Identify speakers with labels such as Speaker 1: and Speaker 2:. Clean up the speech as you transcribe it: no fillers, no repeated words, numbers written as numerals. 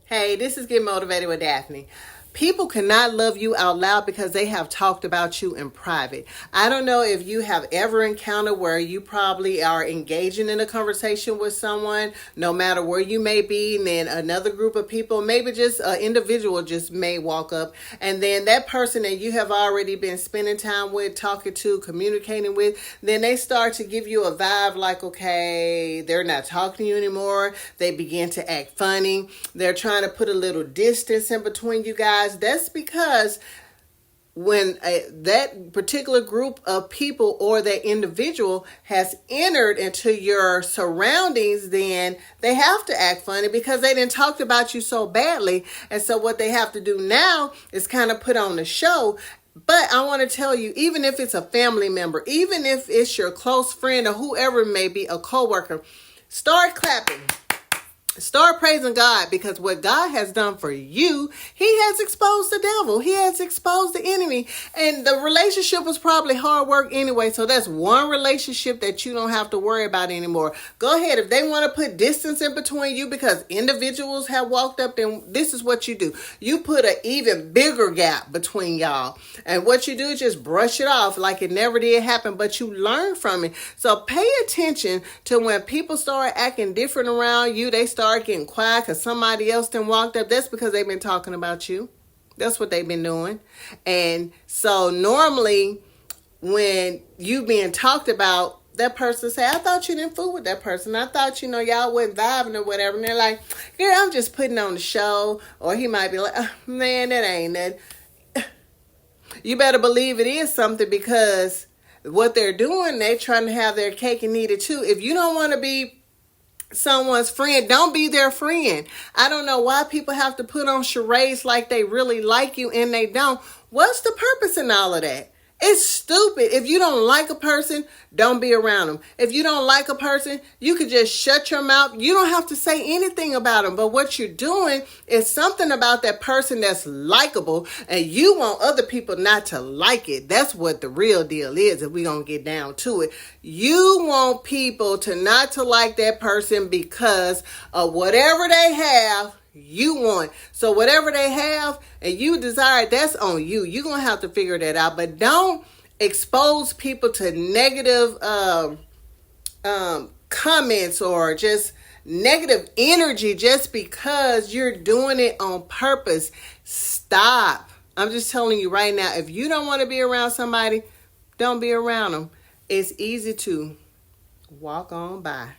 Speaker 1: Hey, this is Get Motivated with Daphne. People cannot love you out loud because they have talked about you in private. I don't know if you have ever encountered where you probably are engaging in a conversation with someone, no matter where you may be, and then another group of people, maybe just an individual just may walk up, and then that person that you have already been spending time with, talking to, communicating with, then they start to give you a vibe like, okay, they're not talking to you anymore. They begin to act funny. They're trying to put a little distance in between you guys. That's because when that particular group of people or that individual has entered into your surroundings, then they have to act funny because they didn't talk about you so badly. And so what they have to do now is kind of put on the show. But I want to tell you, even if it's a family member, even if it's your close friend or whoever it may be, a coworker, start clapping. Start praising God, because what God has done for you, He has exposed the devil. He has exposed the enemy. And the relationship was probably hard work anyway. So that's one relationship that you don't have to worry about anymore. Go ahead. If they want to put distance in between you because individuals have walked up, then this is what you do. You put an even bigger gap between y'all. And what you do is just brush it off like it never did happen, but you learn from it. So pay attention to when people start acting different around you. They start getting quiet because somebody else then walked up. That's because they've been talking about you. That's what they've been doing. And so normally when you being talked about, that person say, I thought you didn't fool with that person. I thought, y'all wasn't vibing or whatever. And they're like, girl, I'm just putting on the show. Or he might be like, oh, man, that ain't that. You better believe it is something, because what they're doing, they're trying to have their cake and eat it too. If you don't want to be someone's friend, don't be their friend. I don't know why people have to put on charades like they really like you and they don't. What's the purpose in all of that? It's stupid. If you don't like a person, don't be around them. If you don't like a person, you could just shut your mouth. You don't have to say anything about them. But what you're doing is something about that person that's likable, and you want other people not to like it. That's what the real deal is, if we're going to get down to it. You want people to not to like that person because of whatever they have. You want. So whatever they have and you desire, that's on you. You're going to have to figure that out. But don't expose people to negative comments or just negative energy just because you're doing it on purpose. Stop. I'm just telling you right now, if you don't want to be around somebody, don't be around them. It's easy to walk on by.